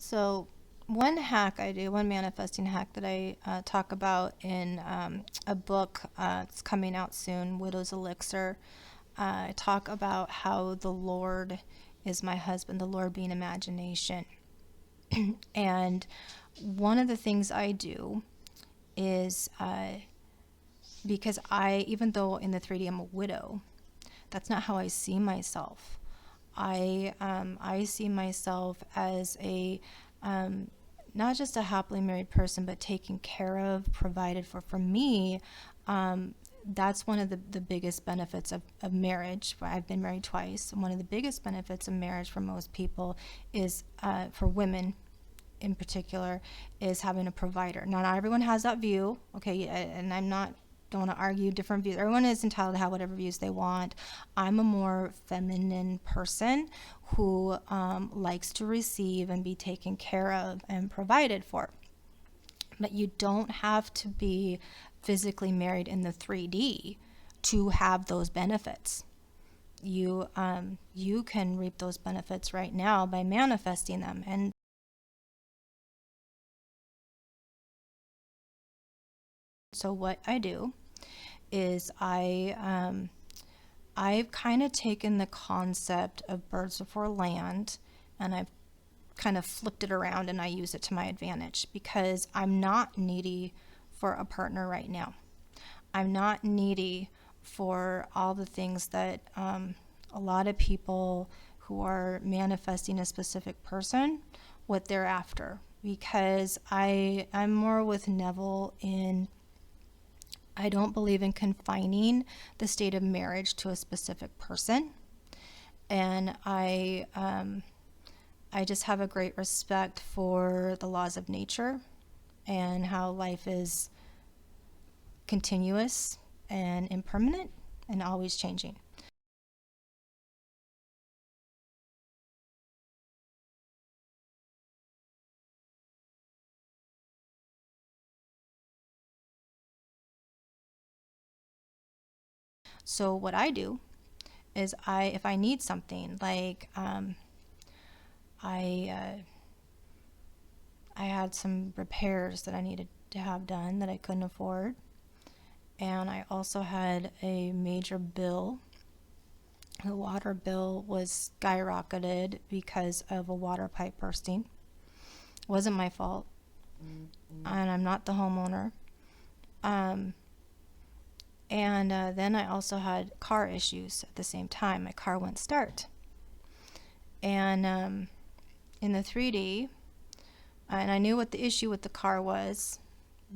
So one hack I do, one manifesting hack that I talk about in a book that's coming out soon, Widow's Elixir. I talk about how the Lord is my husband, the Lord being imagination. And one of the things I do is because even though in the 3D I'm a widow, that's not how I see myself. I see myself as a not just a happily married person, but taken care of, provided for. For me, that's one of the biggest benefits of marriage. I've been married twice. One of the biggest benefits of marriage for most people is, for women in particular, is having a provider. Now, not everyone has that view, okay, and don't want to argue different views. Everyone is entitled to have whatever views they want. I'm a more feminine person who likes to receive and be taken care of and provided for. But you don't have to be physically married in the 3D to have those benefits. You can reap those benefits right now by manifesting them. And so what I do is I've kind of taken the concept of birds before land, and I've kind of flipped it around and I use it to my advantage, because I'm not needy for a partner right now. I'm not needy for all the things that a lot of people who are manifesting a specific person, what they're after. Because I'm more with Neville in, I don't believe in confining the state of marriage to a specific person. And I just have a great respect for the laws of nature and how life is continuous and impermanent and always changing. So what I do is if I need something, like I I had some repairs that I needed to have done that I couldn't afford, and I also had a major bill. The water bill was skyrocketed because of a water pipe bursting. It wasn't my fault, and I'm not the homeowner. Um, and then I also had car issues at the same time. My car wouldn't start. And in the 3D, and I knew what the issue with the car was,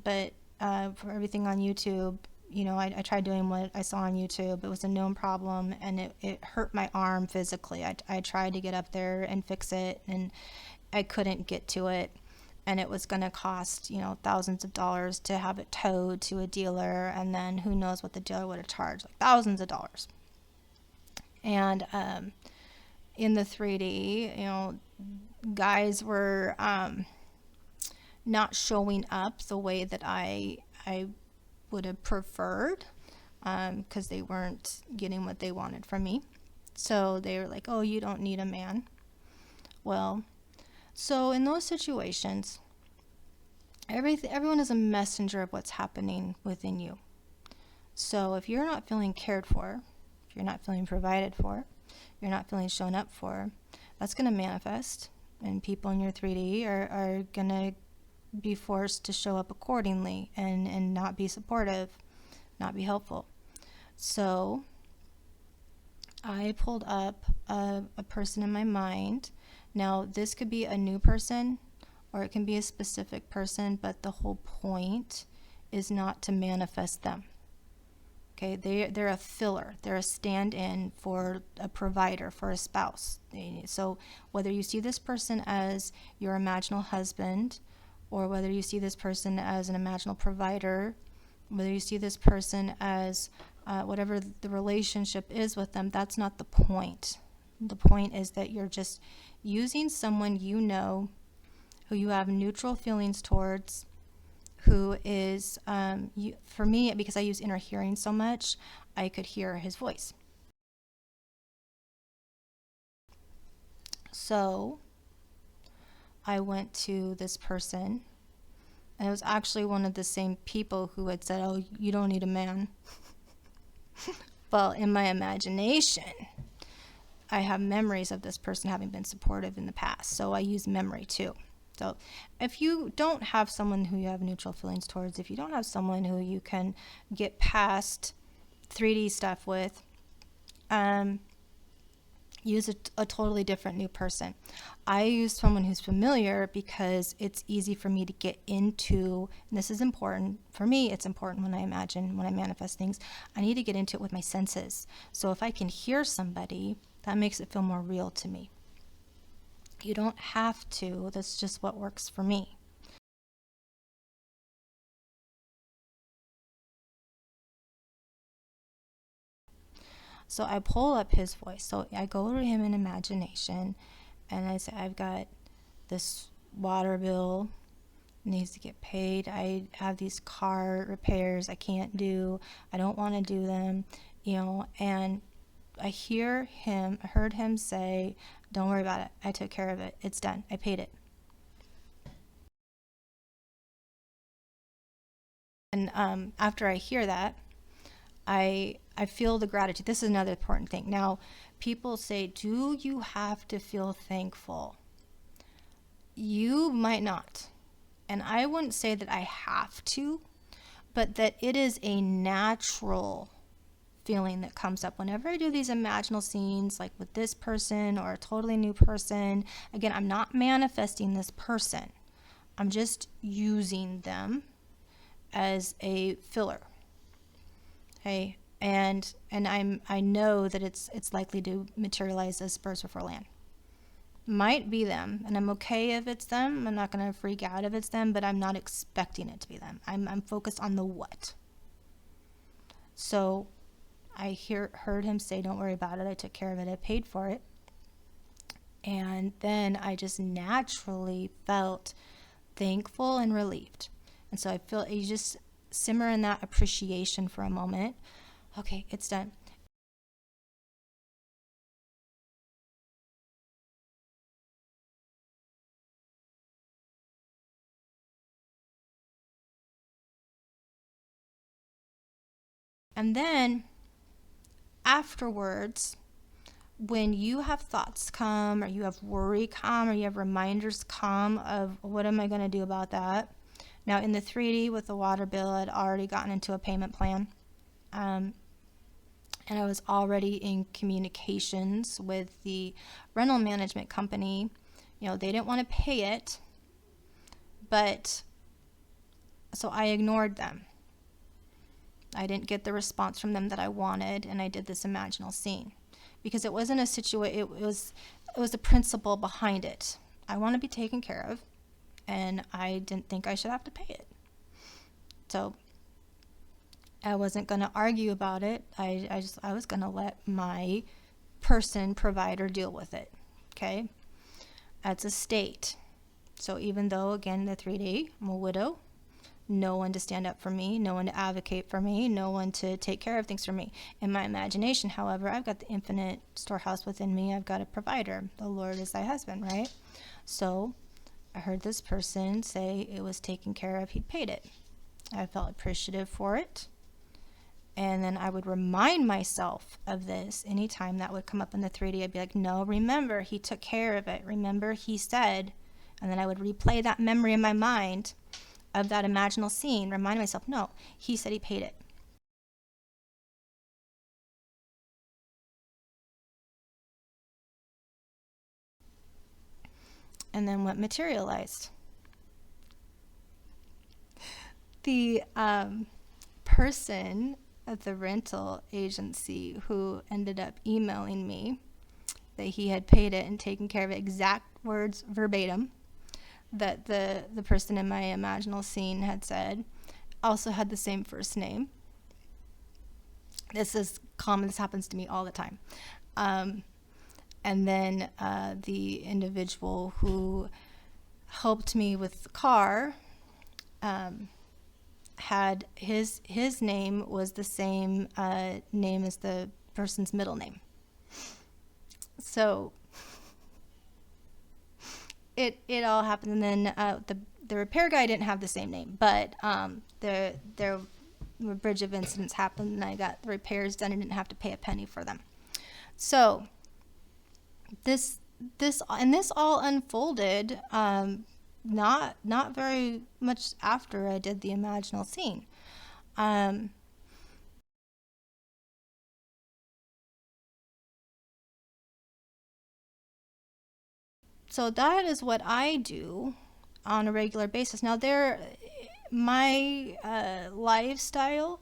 but for everything on YouTube, I tried doing what I saw on YouTube. It was a known problem, and it hurt my arm physically. I tried to get up there and fix it, and I couldn't get to it. And it was going to cost, thousands of dollars to have it towed to a dealer, and then who knows what the dealer would have charged, like thousands of dollars. And in the 3D, guys were not showing up the way that I would have preferred, because they weren't getting what they wanted from me. So they were like, "Oh, you don't need a man." Well, so in those situations, everyone is a messenger of what's happening within you. So if you're not feeling cared for, if you're not feeling provided for, you're not feeling shown up for, that's going to manifest, and people in your 3D are going to be forced to show up accordingly and not be supportive, not be helpful. So I pulled up a person in my mind. Now, this could be a new person or it can be a specific person, but the whole point is not to manifest them. Okay, they're a filler. They're a stand-in for a provider, for a spouse. So whether you see this person as your imaginal husband, or whether you see this person as an imaginal provider, whether you see this person as whatever the relationship is with them, that's not the point. The point is that you're just using someone who you have neutral feelings towards, who is, for me, because I use inner hearing so much, I could hear his voice. So I went to this person, and it was actually one of the same people who had said, "Oh, you don't need a man." Well, in my imagination, I have memories of this person having been supportive in the past, so I use memory too. So if you don't have someone who you have neutral feelings towards, if you don't have someone who you can get past 3D stuff with, use a totally different new person. I use someone who's familiar because it's easy for me to get into, and this is important for me, it's important when I imagine, when I manifest things, I need to get into it with my senses. So if I can hear somebody, that makes it feel more real to me. You don't have to, that's just what works for me. So I pull up his voice. So I go to him in imagination, and I say, I've got this water bill, needs to get paid. I have these car repairs I can't do. I don't want to do them, and I heard him say, don't worry about it. I took care of it. It's done. I paid it. And after I hear that, I feel the gratitude. This is another important thing. Now, people say, do you have to feel thankful? You might not. And I wouldn't say that I have to, but that it is a natural feeling that comes up whenever I do these imaginal scenes, like with this person or a totally new person. Again, I'm not manifesting this person. I'm just using them as a filler. Okay, and I know that it's likely to materialize as birds before land. Might be them, and I'm okay if it's them. I'm not gonna freak out if it's them, but I'm not expecting it to be them. I'm focused on the what. So I heard him say, "Don't worry about it. I took care of it. I paid for it." And then I just naturally felt thankful and relieved. And so I feel you just simmer in that appreciation for a moment. Okay, it's done. And then afterwards, when you have thoughts come, or you have worry come, or you have reminders come of what am I going to do about that? Now, in the 3D with the water bill, I'd already gotten into a payment plan. And I was already in communications with the rental management company. They didn't want to pay it, but so I ignored them. I didn't get the response from them that I wanted, and I did this imaginal scene because it wasn't a situation. It was the principle behind it. I want to be taken care of, and I didn't think I should have to pay it. So I wasn't going to argue about it. I was going to let my provider deal with it. Okay, that's a state. So even though, again, the 3D, I'm a widow, no one to stand up for me, no one to advocate for me, no one to take care of things for me. In my imagination, however, I've got the infinite storehouse within me. I've got a provider. The Lord is thy husband, right? So I heard this person say it was taken care of. He paid it. I felt appreciative for it. And then I would remind myself of this anytime that would come up in the 3D. I'd be like, no, remember, he took care of it. Remember, he said. And then I would replay that memory in my mind of that imaginal scene, remind myself, no, he said he paid it. And then what materialized? The person at the rental agency who ended up emailing me that he had paid it and taken care of it, exact words verbatim that the person in my imaginal scene had said, also had the same first name. This is common. This happens to me all the time. And then the individual who helped me with the car had his name was the same name as the person's middle name. So it all happened, and then the repair guy didn't have the same name, but the bridge of incidents happened, and I got the repairs done and didn't have to pay a penny for them. So this all unfolded not very much after I did the imaginal scene. So that is what I do on a regular basis. Now, my lifestyle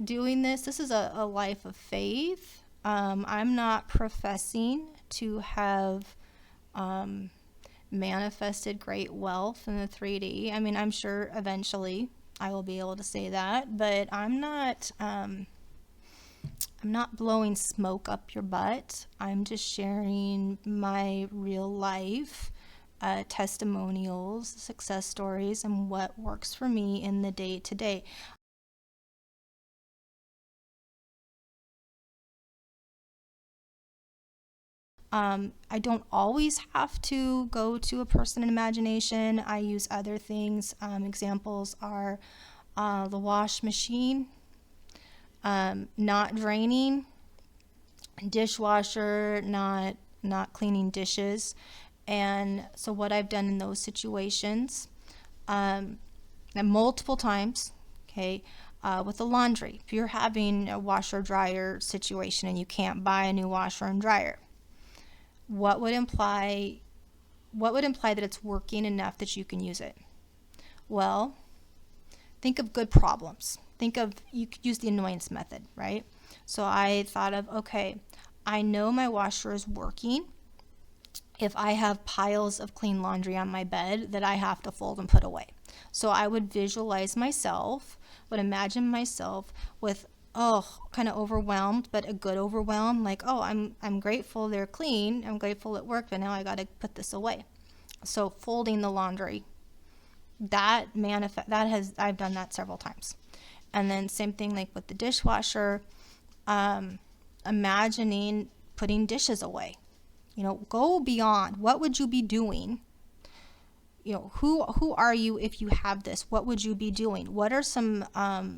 doing this is a life of faith. I'm not professing to have manifested great wealth in the 3D. I mean, I'm sure eventually I will be able to say that, but I'm not blowing smoke up your butt. I'm just sharing my real life testimonials, success stories, and what works for me in the day to day. I don't always have to go to a person in imagination. I use other things. Examples are the wash machine, not draining, dishwasher, not cleaning dishes. And so what I've done in those situations, and multiple times, okay, with the laundry, if you're having a washer dryer situation and you can't buy a new washer and dryer, what would imply that it's working enough that you can use it? Well, think of good problems. You could use the annoyance method, right? So I thought of, okay, I know my washer is working if I have piles of clean laundry on my bed that I have to fold and put away. So I would visualize myself, would imagine myself with kind of overwhelmed, but a good overwhelm, like, I'm grateful they're clean, I'm grateful it worked, but now I got to put this away. So folding the laundry, I've done that several times. And then same thing like with the dishwasher, imagining putting dishes away. Go beyond. What would you be doing? Who are you if you have this? What would you be doing? What are some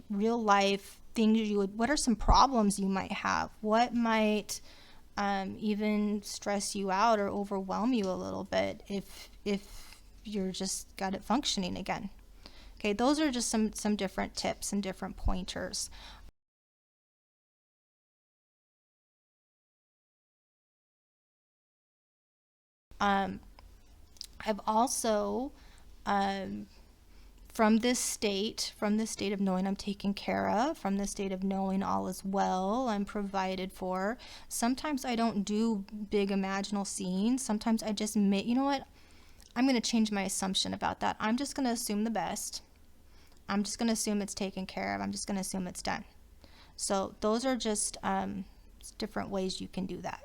real life things what are some problems you might have? What might even stress you out or overwhelm you a little bit if you're just got it functioning again? Okay, those are just some different tips and different pointers. I've also from this state of knowing I'm taken care of, from the state of knowing all is well, I'm provided for, sometimes I don't do big imaginal scenes. Sometimes I just you know what, I'm going to change my assumption about that. I'm just going to assume the best. I'm just going to assume it's taken care of. I'm just going to assume it's done. So those are just different ways you can do that.